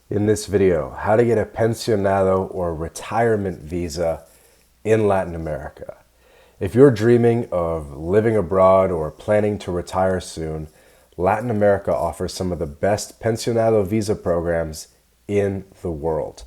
In this video, how to get a pensionado or retirement visa in Latin America. If you're dreaming of living abroad or planning to retire soon, Latin America offers some of the best pensionado visa programs in the world.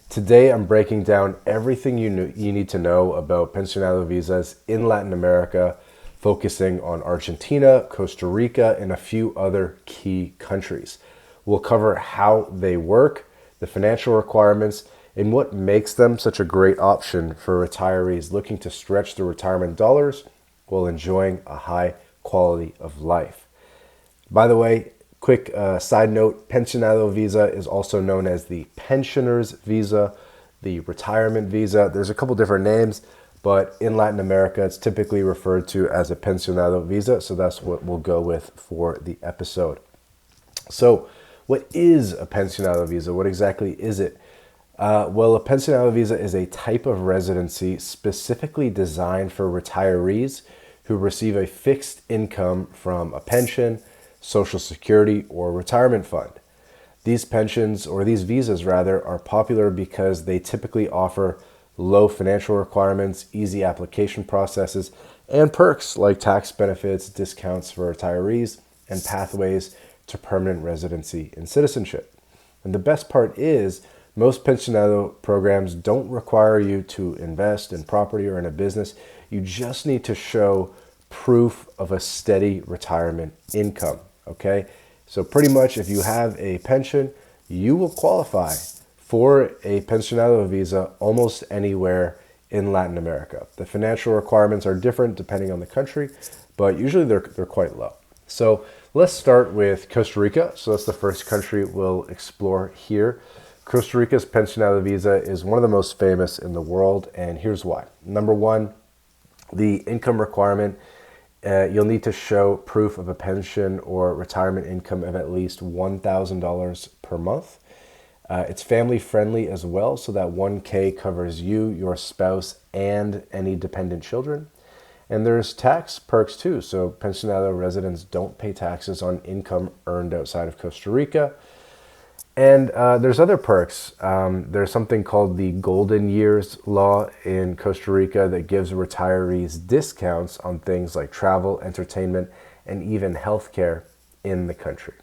Today, I'm breaking down everything you need to know about pensionado visas in Latin America, focusing on Argentina, Costa Rica, and a few other key countries. We'll cover how they work, the financial requirements, and what makes them such a great option for retirees looking to stretch their retirement dollars while enjoying a high quality of life. By the way, quick side note, Pensionado Visa is also known as the Pensioner's Visa, the Retirement Visa. There's a couple different names, but in Latin America, it's typically referred to as a Pensionado Visa, so that's what we'll go with for the episode. So, what is a Pensionado Visa? What exactly is it? Well, a Pensionado Visa is a type of residency specifically designed for retirees who receive a fixed income from a pension, Social Security, or retirement fund. These pensions, or these visas rather, are popular because they typically offer low financial requirements, easy application processes, and perks like tax benefits, discounts for retirees, and pathways to permanent residency and citizenship. And the best part is, most pensionado programs don't require you to invest in property or in a business. You just need to show proof of a steady retirement income, okay? So pretty much if you have a pension, you will qualify for a pensionado visa almost anywhere in Latin America. The financial requirements are different depending on the country, but usually they're quite low. So let's start with Costa Rica. So that's the first country we'll explore here. Costa Rica's Pensionado Visa is one of the most famous in the world, and here's why. Number one, the income requirement. You'll need to show proof of a pension or retirement income of at least $1,000 per month. It's family friendly as well, so that 1K covers you, your spouse, and any dependent children. And there's tax perks too. So pensionado residents don't pay taxes on income earned outside of Costa Rica. And there's other perks. There's something called the Golden Years Law in Costa Rica that gives retirees discounts on things like travel, entertainment, and even healthcare in the country.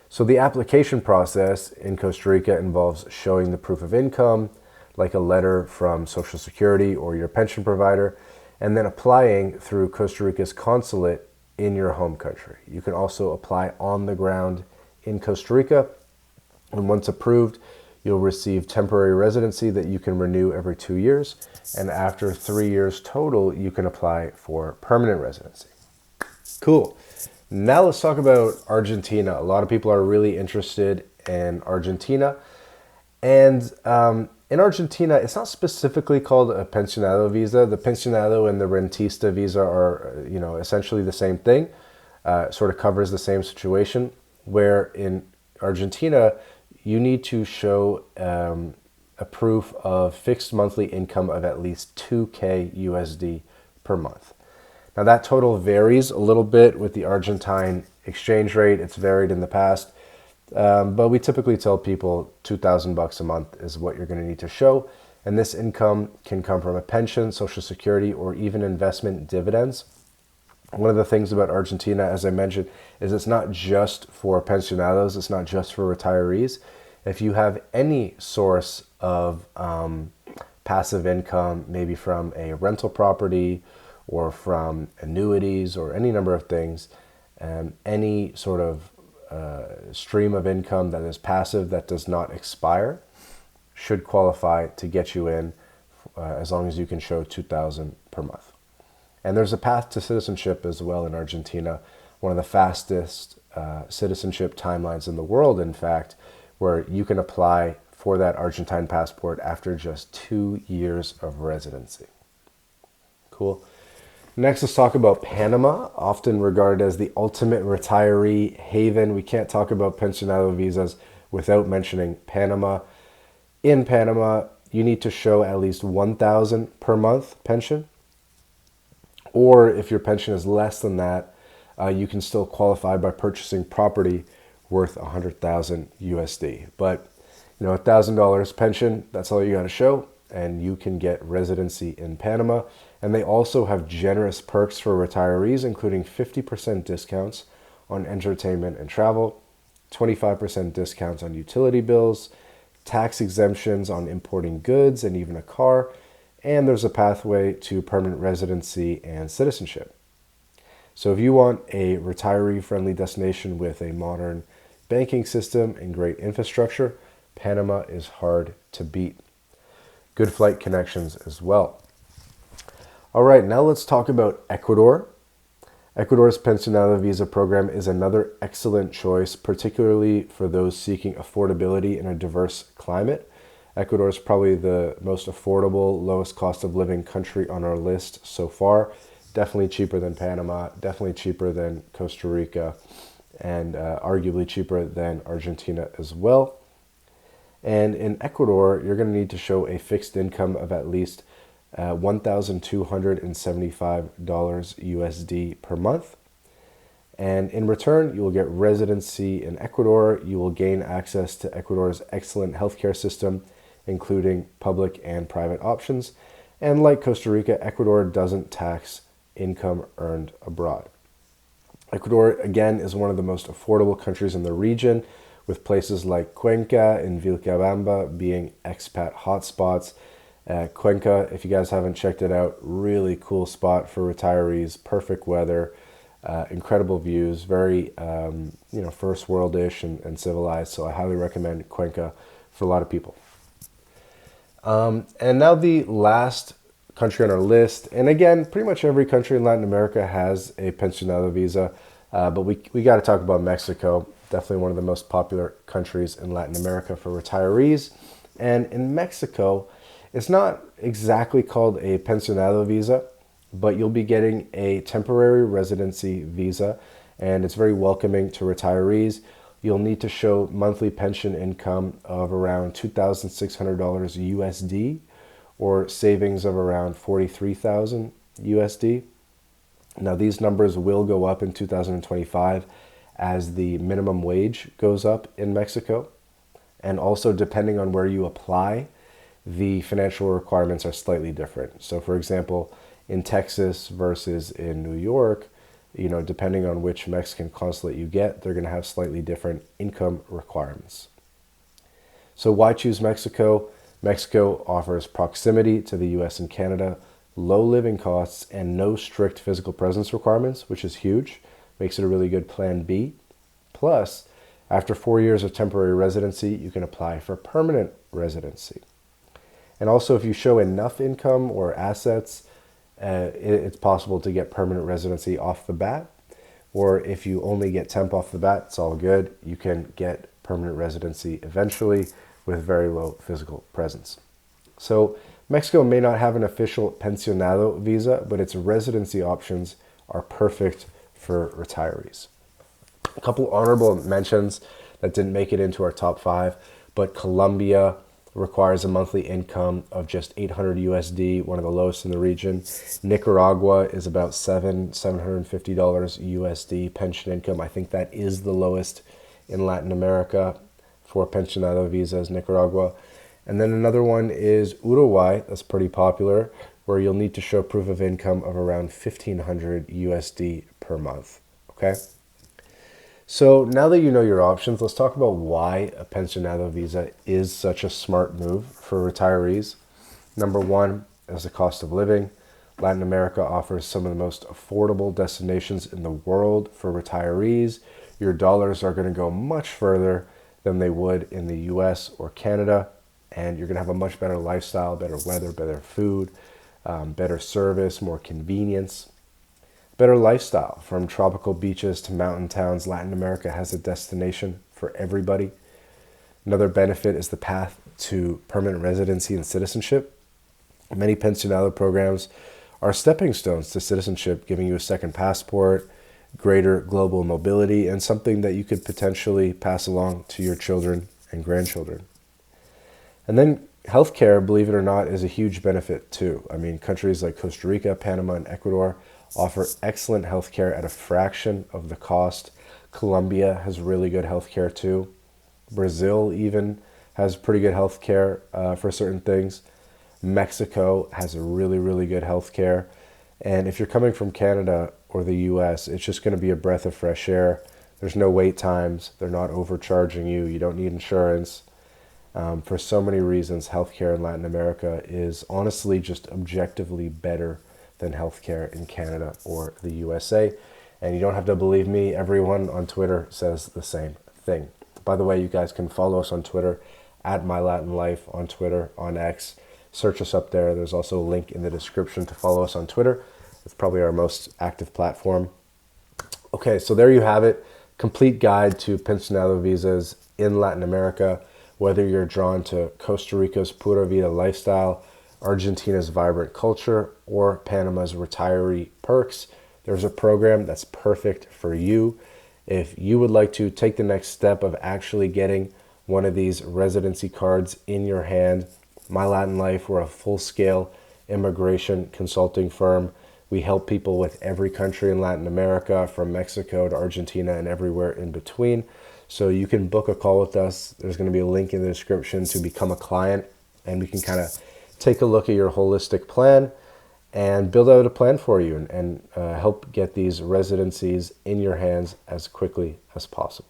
So the application process in Costa Rica involves showing the proof of income, like a letter from Social Security or your pension provider, and then applying through Costa Rica's consulate in your home country. You can also apply on the ground in Costa Rica, and once approved, you'll receive temporary residency that you can renew every 2 years, and after 3 years total, you can apply for permanent residency. Cool. Now let's talk about Argentina. A lot of people are really interested in Argentina, and in Argentina, it's not specifically called a pensionado visa. The pensionado and the rentista visa are, essentially the same thing. Sort of covers the same situation. Where in Argentina, you need to show a proof of fixed monthly income of at least 2K USD per month. Now that total varies a little bit with the Argentine exchange rate. It's varied in the past. But we typically tell people $2,000 a month is what you're going to need to show. And this income can come from a pension, Social Security, or even investment dividends. One of the things about Argentina, as I mentioned, is it's not just for pensionados. It's not just for retirees. If you have any source of passive income, maybe from a rental property or from annuities or any number of things, any sort of stream of income that is passive, that does not expire, should qualify to get you in as long as you can show $2,000 per month. And there's a path to citizenship as well in Argentina, one of the fastest citizenship timelines in the world, in fact, where you can apply for that Argentine passport after just 2 years of residency. Cool. Next, let's talk about Panama, often regarded as the ultimate retiree haven. We can't talk about pensionado visas without mentioning Panama. In Panama, you need to show at least $1,000 per month pension. Or if your pension is less than that, you can still qualify by purchasing property worth 100,000 USD. But $1,000 pension, that's all you got to show, and you can get residency in Panama. And they also have generous perks for retirees, including 50% discounts on entertainment and travel, 25% discounts on utility bills, tax exemptions on importing goods and even a car, and there's a pathway to permanent residency and citizenship. So if you want a retiree-friendly destination with a modern banking system and great infrastructure, Panama is hard to beat. Good flight connections as well. All right, now let's talk about Ecuador. Ecuador's Pensionado Visa program is another excellent choice, particularly for those seeking affordability in a diverse climate. Ecuador is probably the most affordable, lowest cost of living country on our list so far. Definitely cheaper than Panama, definitely cheaper than Costa Rica, and arguably cheaper than Argentina as well. And in Ecuador, you're going to need to show a fixed income of at least $1,275 USD per month. And in return, you will get residency in Ecuador. You will gain access to Ecuador's excellent healthcare system, including public and private options. And like Costa Rica, Ecuador doesn't tax income earned abroad. Ecuador, again, is one of the most affordable countries in the region, with places like Cuenca and Vilcabamba being expat hotspots. Cuenca, if you guys haven't checked it out, really cool spot for retirees, perfect weather, incredible views, very first world-ish and civilized, so I highly recommend Cuenca for a lot of people. And now the last country on our list, and again, pretty much every country in Latin America has a Pensionado Visa, but we got to talk about Mexico. Definitely one of the most popular countries in Latin America for retirees. And in Mexico, it's not exactly called a Pensionado Visa, but you'll be getting a temporary residency visa, and it's very welcoming to retirees. You'll need to show monthly pension income of around $2,600 USD, or savings of around 43,000 USD. Now, these numbers will go up in 2025 as the minimum wage goes up in Mexico. And also, depending on where you apply, the financial requirements are slightly different. So, for example, in Texas versus in New York, depending on which Mexican consulate you get, they're going to have slightly different income requirements. So why choose Mexico? Mexico offers proximity to the US and Canada, low living costs, and no strict physical presence requirements, which is huge. Makes it a really good plan B. Plus, after 4 years of temporary residency, you can apply for permanent residency. And also, if you show enough income or assets, it's possible to get permanent residency off the bat. Or if you only get temp off the bat, it's all good. You can get permanent residency eventually with very low physical presence. So Mexico may not have an official Pensionado visa, but its residency options are perfect for retirees. A couple honorable mentions that didn't make it into our top 5, but Colombia requires a monthly income of just 800 USD, one of the lowest in the region. Nicaragua is about $750 USD pension income. I think that is the lowest in Latin America for Pensionado visas, Nicaragua. And then another one is Uruguay, that's pretty popular, where you'll need to show proof of income of around 1,500 USD per month, okay? So now that you know your options, let's talk about why a Pensionado visa is such a smart move for retirees. Number one is the cost of living. Latin America offers some of the most affordable destinations in the world for retirees. Your dollars are going to go much further than they would in the US or Canada, and you're going to have a much better lifestyle, better weather, better food, better service, more convenience. Better lifestyle, from tropical beaches to mountain towns. Latin America has a destination for everybody. Another benefit is the path to permanent residency and citizenship. Many Pensionado programs are stepping stones to citizenship, giving you a second passport, greater global mobility, and something that you could potentially pass along to your children and grandchildren. And then healthcare, believe it or not, is a huge benefit too. I mean, countries like Costa Rica, Panama, and Ecuador offer excellent healthcare at a fraction of the cost. Colombia has really good healthcare too. Brazil even has pretty good healthcare for certain things. Mexico has a really, really good healthcare. And if you're coming from Canada or the US, it's just going to be a breath of fresh air. There's no wait times. They're not overcharging you. You don't need insurance. For so many reasons, healthcare in Latin America is honestly just objectively better than healthcare in Canada or the USA. And you don't have to believe me. Everyone on Twitter says the same thing. By the way, you guys can follow us on Twitter at MyLatinLife on Twitter, on X. Search us up there. There's also a link in the description to follow us on Twitter. It's probably our most active platform. Okay, so there you have it. Complete guide to Pensionado visas in Latin America, whether you're drawn to Costa Rica's Pura Vida lifestyle, Argentina's vibrant culture, or Panama's retiree perks. There's a program that's perfect for you. If you would like to take the next step of actually getting one of these residency cards in your hand, MyLatinLife, we're a full-scale immigration consulting firm. We help people with every country in Latin America, from Mexico to Argentina and everywhere in between. So you can book a call with us. There's going to be a link in the description to become a client, and we can kind of take a look at your holistic plan and build out a plan for you and help get these residencies in your hands as quickly as possible.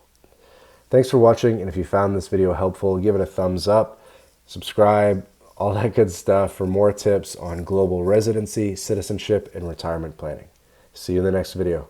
Thanks for watching, and if you found this video helpful, give it a thumbs up, subscribe, all that good stuff for more tips on global residency, citizenship, and retirement planning. See you in the next video.